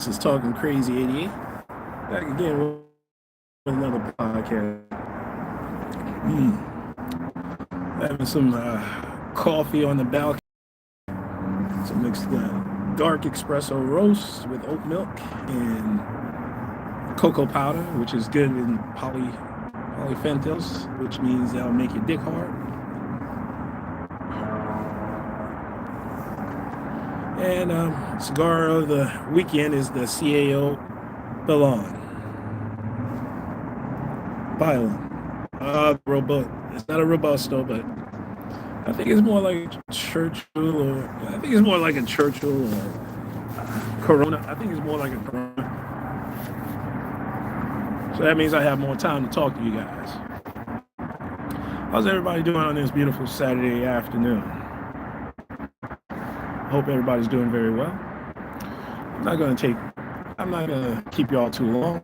This is Talking Crazy 88. Back again with another podcast. Having some coffee on the balcony. Some mixed dark espresso roast with oat milk and cocoa powder, which is good in polyphenols, which means that'll make your dick hard. And cigar of the weekend is the CAO Balon. It's not a Robusto, but I think it's more like Churchill, or I think it's more like a Churchill or Corona. I think it's more like a Corona. So that means I have more time to talk to you guys. How's everybody doing on this beautiful Saturday afternoon? Hope everybody's doing very well. I'm not gonna keep y'all too long,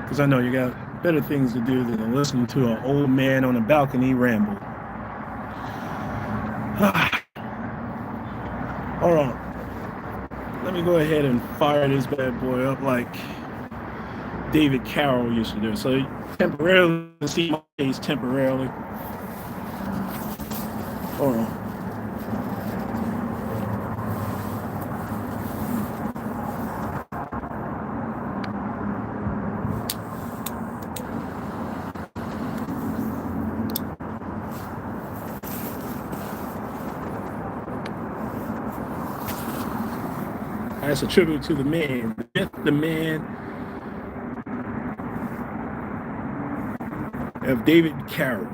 because I know you got better things to do than listen to an old man on a balcony ramble. Hold on. Let me go ahead and fire this bad boy up like David Carroll used to do. So temporarily, see my face temporarily. Hold on. That's a tribute to the man, the man of David Carroll.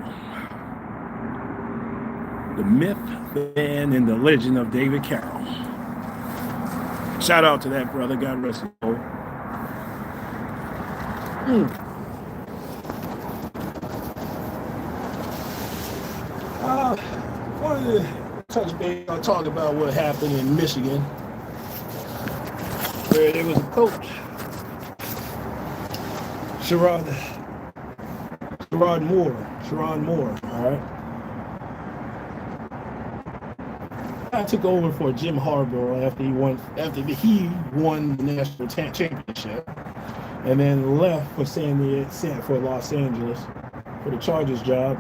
The myth, the man, and the legend of David Carroll. Shout out to that brother. God rest his soul. I wanted to touch base. I'll talk about what happened in Michigan, where there was a coach, Sherrod Moore, all right? I took over for Jim Harbaugh after he won the national championship, and then left for for Los Angeles for the Chargers job.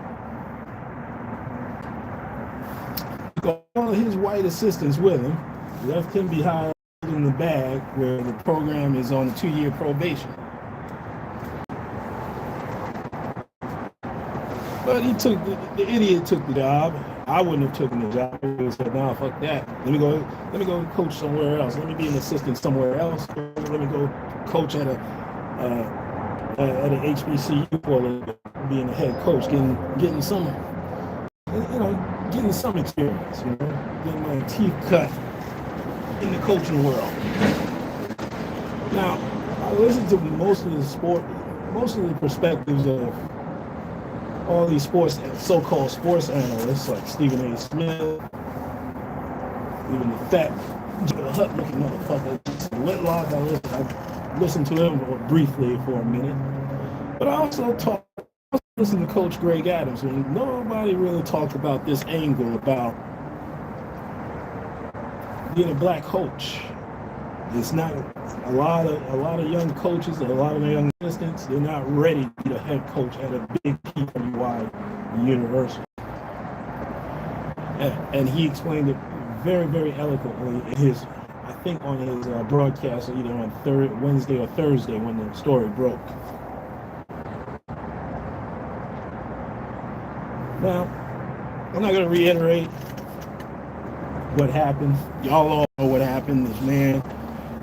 Took all of his white assistants with him, left him behind in the bag where the program is on a 2-year probation. But the idiot took the job. I wouldn't have taken the job. I would have said, "Nah, fuck that. Let me go coach somewhere else. Let me be an assistant somewhere else. Let me go coach at an HBCU for being a head coach, getting some experience, getting my teeth cut in the coaching world." Now, I listened to most of the perspectives of all these so-called sports analysts like Stephen A. Smith, even the fat Hut-looking motherfucker, Whitlock. I listened to him briefly for a minute, but I also listened to Coach Greg Adams, and nobody really talked about this angle about being a black coach. It's not a lot of young coaches, a lot of young assistants. They're not ready to be a head coach at a big PWI university. And he explained it very, very eloquently on his broadcast, either on Wednesday or Thursday when the story broke. Now, I'm not going to reiterate what happened. Y'all all know what happened. This man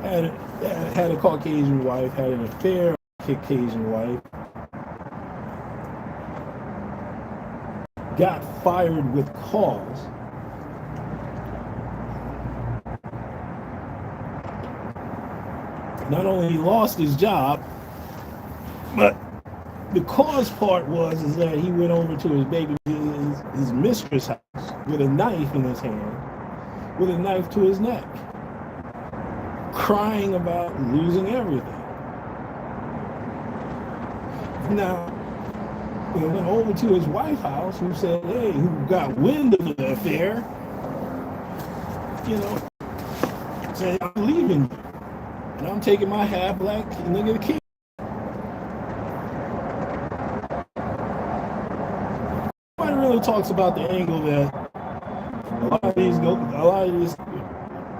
had a Caucasian wife, had an affair with a Caucasian wife, got fired with cause, not only lost his job, but the cause part is that he went over to his mistress' house with a knife in his hand, with a knife to his neck, crying about losing everything. Now, he went over to his wife's house, who got wind of the affair, said, "I'm leaving you." And I'm taking my half black nigga kid. Nobody really talks about the angle that a lot of these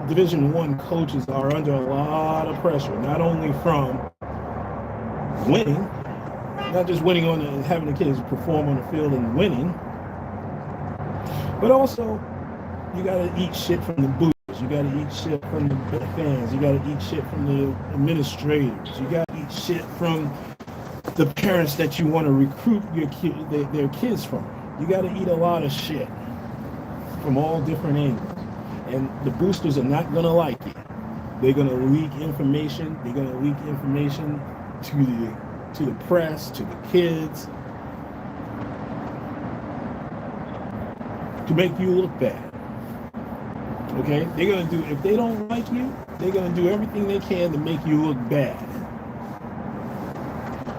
Division I coaches are under a lot of pressure, not only from winning, not just winning on and having the kids perform on the field and winning, but also you got to eat shit from the boosters, you got to eat shit from the fans, you got to eat shit from the administrators, you got to eat shit from the parents that you want to recruit their kids from. You got to eat a lot of shit from all different angles. And the boosters are not going to like it. They're going to leak information. They're going to leak information to the press, to the kids, to make you look bad. Okay? They're going to do, if they don't like you, they're going to do everything they can to make you look bad.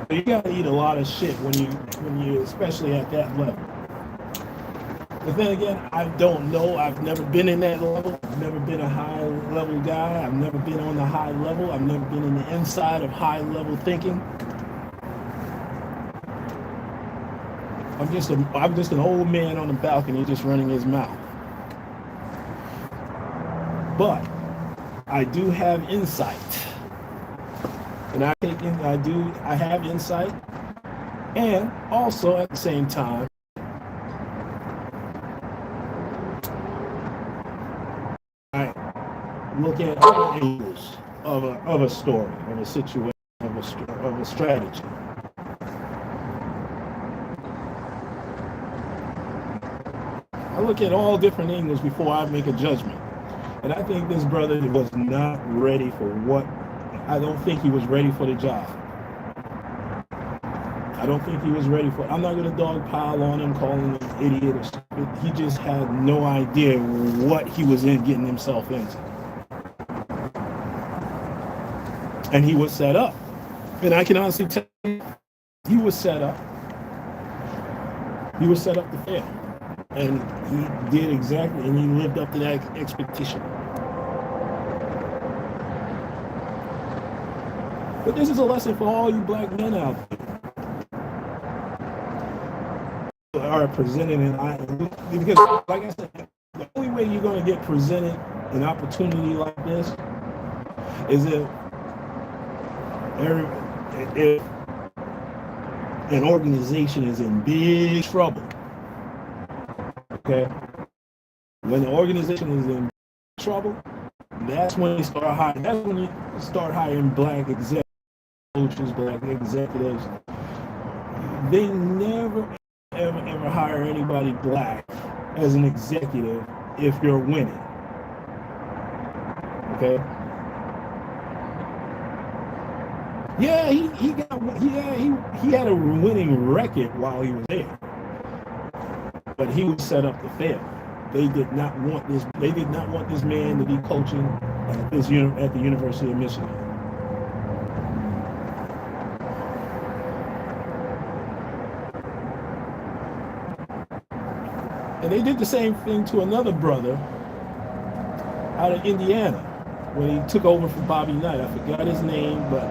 So you got to eat a lot of shit when you, especially at that level. But then again, I don't know. I've never been in that level. I've never been a high level guy. I've never been on the high level. I've never been in the inside of high level thinking. I'm just an old man on the balcony just running his mouth. But I do have insight. And I have insight. And also at the same time, look at all angles of a story, of a situation, of a strategy. I look at all different angles before I make a judgment. And I think this brother was not ready for I don't think he was ready for the job. I don't think he was ready for it. I'm not going to dogpile on him, calling him an idiot or stupid. He just had no idea what he was getting himself into. And he was set up. And I can honestly tell you, he was set up. He was set up to fail. And he did exactly, and he lived up to that expectation. But this is a lesson for all you black men out there. Are presented because, like I said, the only way you're going to get presented an opportunity like this is if an organization is in big trouble. Okay, when the organization is in trouble, that's when you start hiring. That's when you start hiring black executives, coaches, black executives. They never, ever hire anybody black as an executive if you're winning. Okay. Yeah, he had a winning record while he was there. But he was set up to fail. They did not want this. They did not want this man to be coaching at the University of Michigan. And they did the same thing to another brother out of Indiana when he took over for Bobby Knight. I forgot his name, but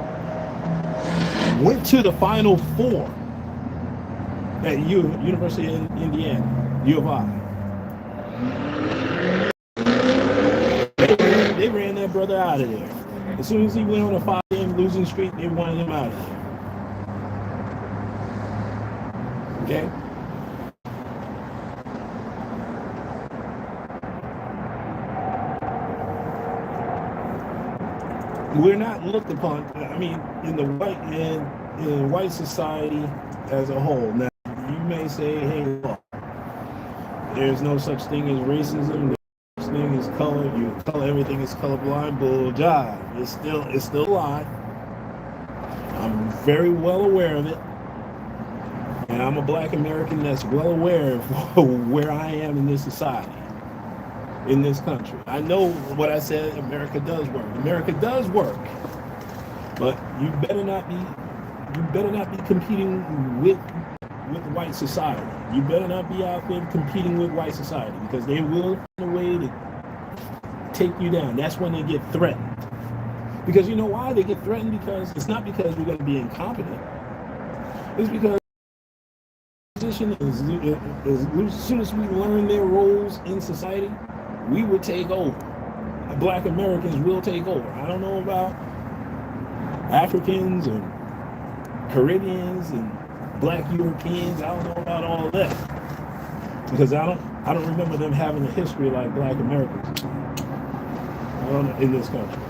went to the Final Four at University of Indiana, U of I. They ran that brother out of there. As soon as he went on a 5-game losing streak, they wanted him out of there. Okay? We're not looked upon, I mean, in the white society as a whole. Now, you may say, hey, look, there's no such thing as racism, there's no such thing as color, everything is colorblind, bull jive. It's still a lie. I'm very well aware of it. And I'm a black American that's well aware of where I am in this society, in this country. I know what I said, America does work. America does work. But you better not be competing with white society. You better not be out there competing with white society, because they will find a way to take you down. That's when they get threatened. Because you know why they get threatened? Because it's not because we're going to be incompetent. It's because position is as soon as we learn their roles in society, we would take over. Black Americans will take over. I don't know about Africans and Caribbeans and Black Europeans. I don't know about all of that because I don't remember them having a history like Black Americans. I don't know in this country.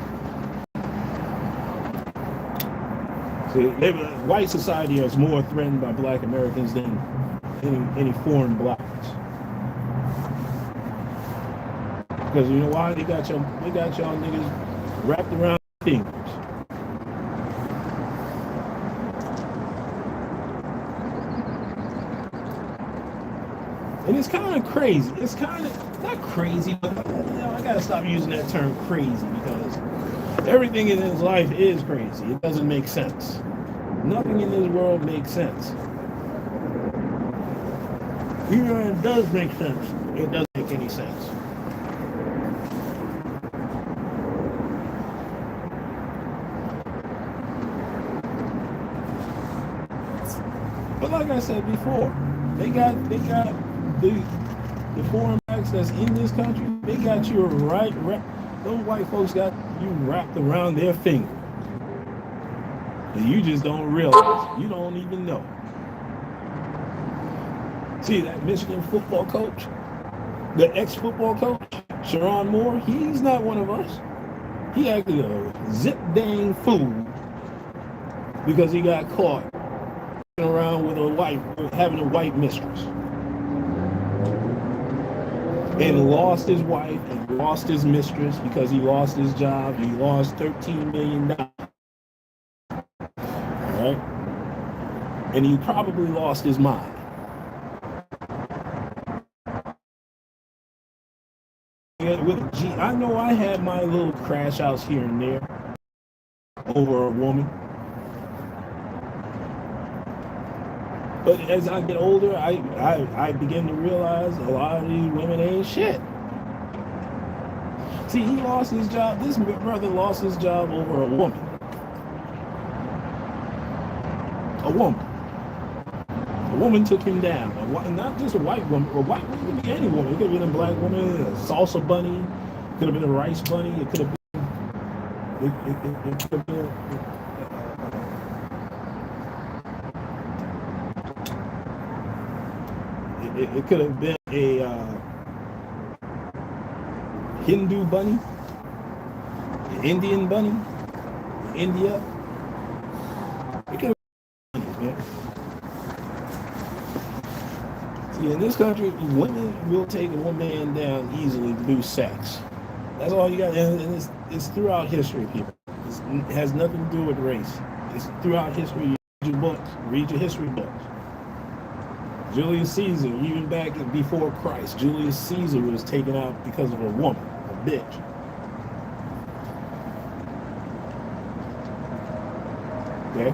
See, white society is more threatened by Black Americans than any foreign blacks. Because you know why? They got y'all niggas wrapped around their fingers. And it's kind of crazy. It's kind of not crazy, but I gotta stop using that term crazy because everything in this life is crazy. It doesn't make sense. Nothing in this world makes sense. Even when it does make sense, it doesn't make any sense. But like I said before, they got the foreign blacks that's in this country. They got you right. Those white folks got you wrapped around their finger, and you just don't realize. You don't even know. See that Michigan football coach, the ex-football coach, Sharon Moore. He's not one of us. He acted a zip dang fool because he got caught around with having a white mistress, and lost his wife and lost his mistress because he lost his job. He lost $13 million. All right, and he probably lost his mind. I know I had my little crash outs here and there over a woman. But as I get older, I begin to realize a lot of these women ain't shit. See, he lost his job. This brother lost his job over a woman. A woman. A woman took him down. Not just a white woman. A white woman could be any woman. It could have been a black woman, a salsa bunny. It could have been a rice bunny. It could have been. It could have been. It could have been a Hindu bunny, an Indian bunny, India. It could have been bunnies, man. See, in this country, women will take a man down easily to do sex. That's all you got, and it's throughout history, people. It has nothing to do with race. It's throughout history. You read your books, read your history books. Julius Caesar, even back before Christ, Julius Caesar was taken out because of a woman, a bitch. Okay?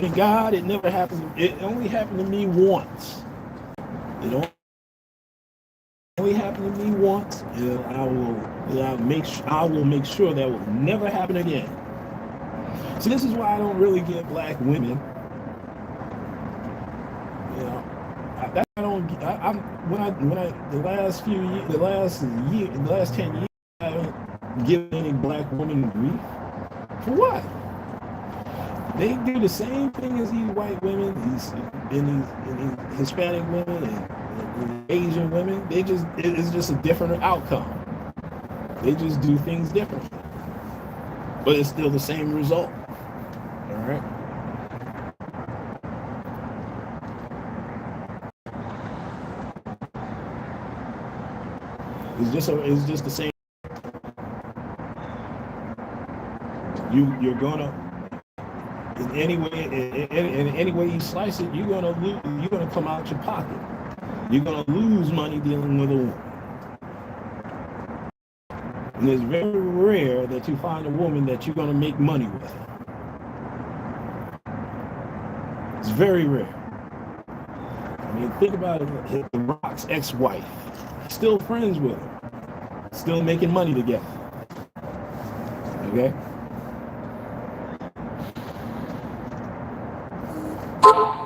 Thank God it never happened. It only happened to me once. It only happened to me once, and I will make sure that will never happen again. So this is why I don't really get black women. You know, the last 10 years, I haven't given any black women grief. For what? They do the same thing as these white women, these Hispanic women and Asian women. It's just a different outcome. They just do things differently, but it's still the same result. All right. It's just the same. You're gonna in any way you slice it, you're gonna come out your pocket. You're gonna lose money dealing with a woman. And it's very rare that you find a woman that you're gonna make money with. It's very rare. I mean, think about it. The Rock's ex-wife, still friends with her, still making money together. Okay.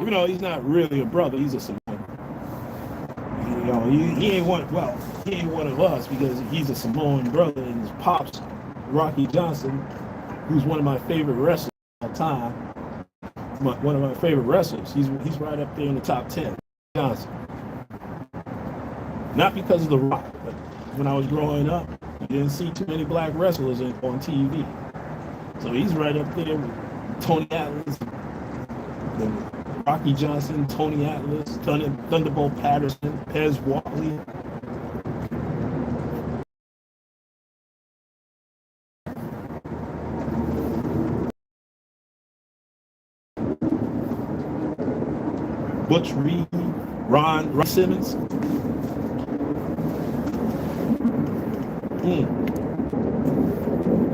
Even though he's not really a brother, he's a Samoan. You know, he ain't one. Well, he ain't one of us because he's a Samoan brother, and his pops, Rocky Johnson, who's one of my favorite wrestlers of all time. One of my favorite wrestlers. He's right up there in the top 10. Johnson. Not because of The Rock, but when I was growing up, you didn't see too many black wrestlers on TV. So he's right up there with Tony Atlas, Rocky Johnson, Tony Atlas, Thunderbolt Patterson, Pez Whatley. Butch Reed, Ron Simmons.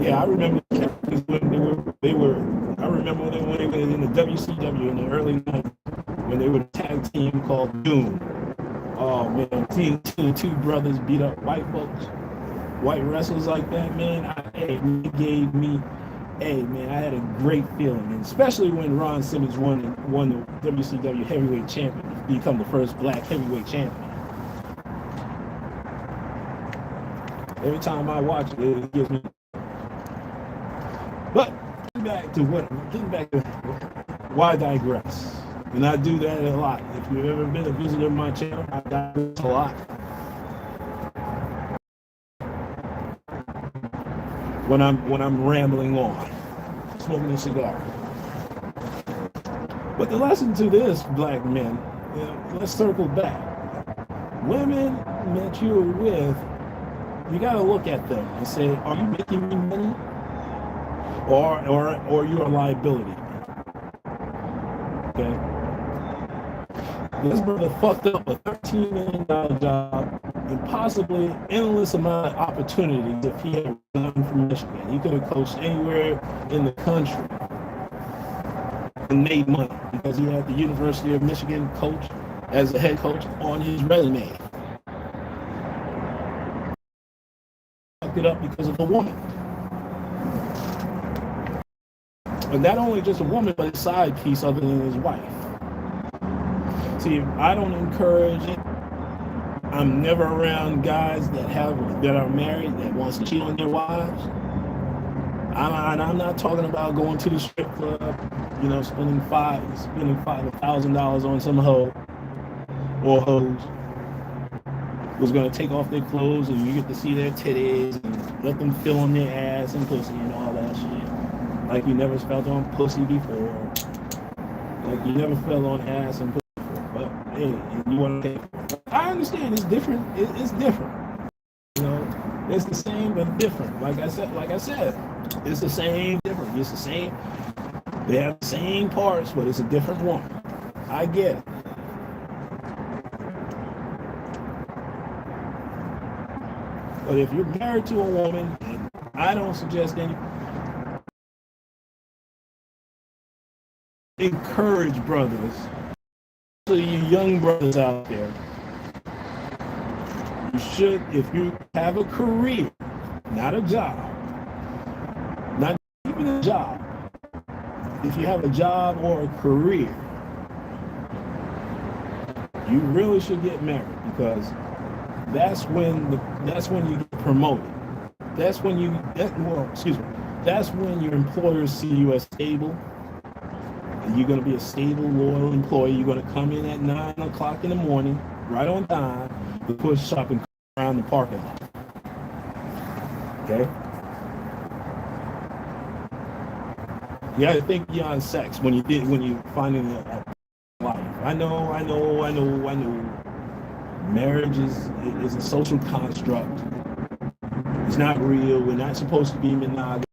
Yeah, I remember when they were. I remember when they were in the WCW in the early 90s when they were a tag team called Doom. Oh man, the two brothers beat up white folks, white wrestlers like that. Man, it gave me. Hey man, I had a great feeling, and especially when Ron Simmons won the WCW heavyweight champion, to become the first black heavyweight champion. Every time I watch it, it gives me. But getting back to why digress, and I do that a lot. If you've ever been a visitor of my channel, I digress a lot. When I'm rambling on, smoking a cigar. But the lesson to this, black men, let's circle back. Women that you're with, you gotta look at them and say, are you making me money? Or you're a liability. Okay? This brother fucked up a $13 million job and possibly endless amount of opportunities if he had gone from Michigan. He could have coached anywhere in the country and made money because he had the University of Michigan coach as a head coach on his resume. Fucked it up because of the woman. And not only just a woman, but a side piece other than his wife. See, I don't encourage it. I'm never around guys that are married that wants to cheat on their wives. I'm not talking about going to the strip club, spending $5,000 on some hoe or hoes who's gonna take off their clothes and you get to see their titties and let them fill on their ass and pussy and all that shit. Like you never felt on pussy before. Like you never fell on ass and pussy before. But hey, you want to take. I understand it's different. It's different. It's the same but different. Like I said, it's the same, different. It's the same. They have the same parts, but it's a different one. I get it. But if you're married to a woman, I don't suggest any. Encourage brothers, so you young brothers out there, you should, if you have a career, not a job, not even a job, if you have a job or a career, you really should get married because that's when you get promoted. That's when your employers see you as stable. You're going to be a stable, loyal employee. You're going to come in at 9 o'clock in the morning, right on time, to push shopping around the parking lot. Okay? You got to think beyond sex when you finding a life. I know. Marriage is a social construct. It's not real. We're not supposed to be monogamous.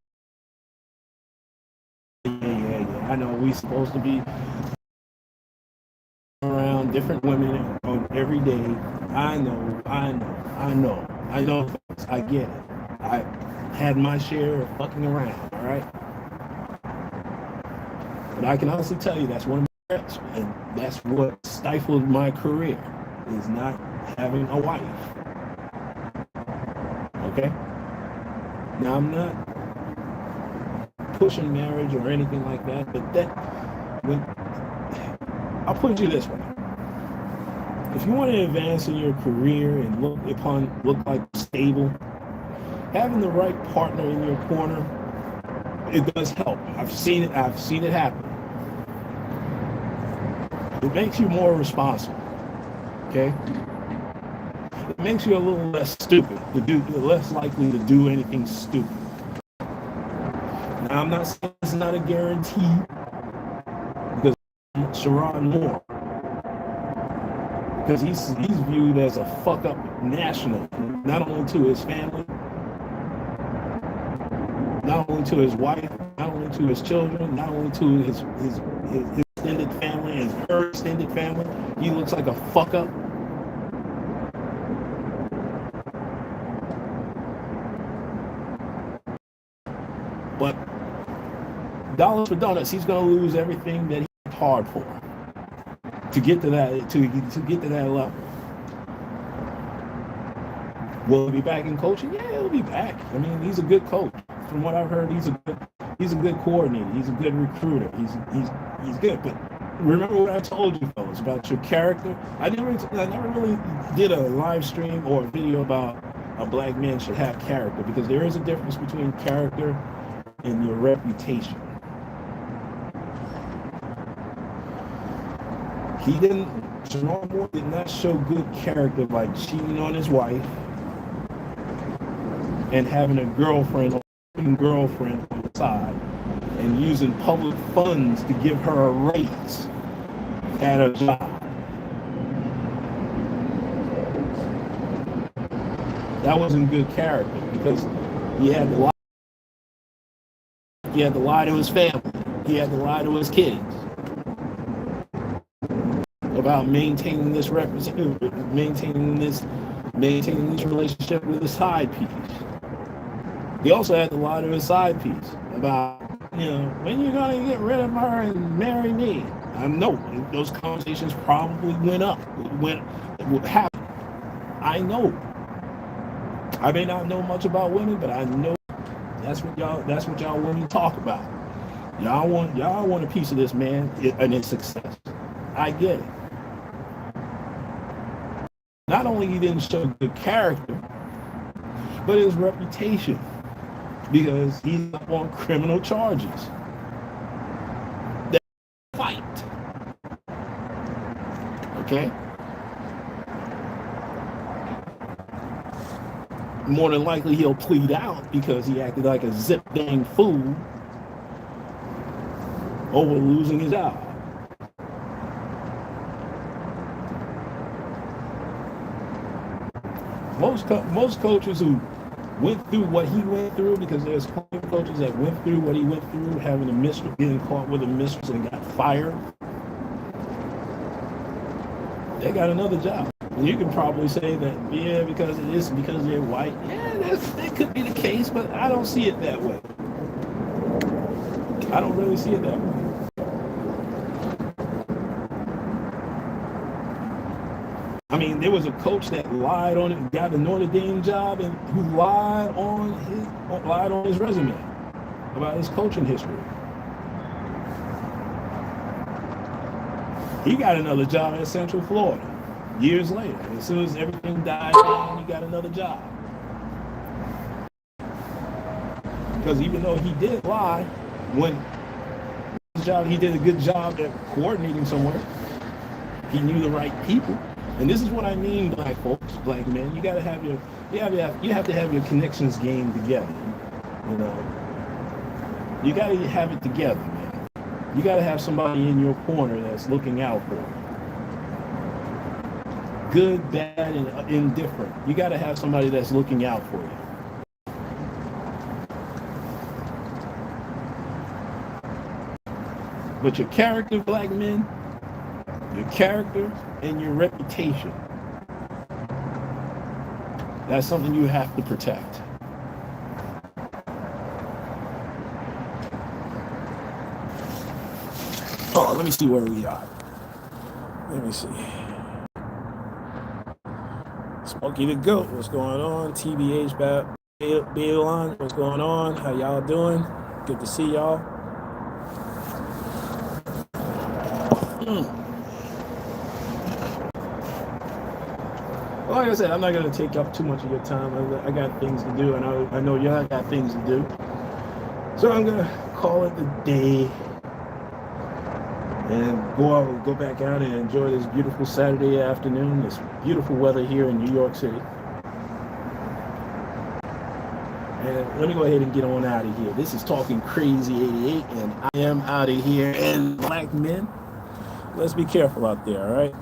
I know we're supposed to be around different women on every day. I know. I get it. I had my share of fucking around, all right? But I can honestly tell you that's one of and that's what stifled my career, is not having a wife. Okay? Now, I'm not pushing marriage or anything like that, but I'll put it this way. If you want to advance in your career and look like stable, having the right partner in your corner, it does help. I've seen it happen. It makes you more responsible. Okay? It makes you a little less stupid less likely to do anything stupid. Now, I'm not saying it's not a guarantee, because Sharon Moore, because he's viewed as a fuck up national, not only to his family, not only to his wife, not only to his children, not only to his extended family and her extended family. He looks like a fuck up. But dollars for donuts, he's going to lose everything that he worked hard for to get to that level. Will he be back in coaching? Yeah, he'll be back. I mean, he's a good coach. From what I've heard, he's a good coordinator. He's a good recruiter. He's good. But remember what I told you, fellas, about your character. I never really did a live stream or a video about a black man should have character, because there is a difference between character and your reputation. Sharon Moore did not show good character by cheating on his wife and having a girlfriend on the side and using public funds to give her a raise at a job. That wasn't good character, because he had to lie to his family. He had to lie to his kids about maintaining this relationship with his side piece. He also had to lie to his side piece about, when you're gonna get rid of her and marry me. I know those conversations probably happened. I know. I may not know much about women, but I know that's what y'all women talk about. Y'all want a piece of this man and his success. I get it. Not only he didn't show good character, but his reputation, because he's up on criminal charges. That fight. Okay? More than likely he'll plead out because he acted like a zip dang fool over losing his job. Most coaches who went through what he went through, because there's coaches that went through what he went through, having a mistress, getting caught with a mistress and got fired, they got another job. And you can probably say that, yeah, because they're white. Yeah, that could be the case, but I don't see it that way. I don't really see it that way. I mean, there was a coach that lied on it, got a Notre Dame job, and who lied on his resume about his coaching history. He got another job at Central Florida years later. As soon as everything died down, he got another job. Because even though he did lie, when his job, he did a good job at coordinating somewhere. He knew the right people. And this is what I mean, black folks, black men. You have to have your connections game together. You got to have it together, man. You got to have somebody in your corner that's looking out for you. Good, bad, and indifferent. You got to have somebody that's looking out for you. But your character, black men, your character and your reputation, that's something you have to protect. let me see where we are. Let me see. Smokey the Goat, what's going on? TBH Babylon, what's going on? How y'all doing? Good to see y'all. Like I said, I'm not going to take up too much of your time. I got things to do, and I know y'all got things to do. So I'm going to call it the day and go back out and enjoy this beautiful Saturday afternoon, this beautiful weather here in New York City. And let me go ahead and get on out of here. This is Talking Crazy 88, and I am out of here. And black men, let's be careful out there, all right?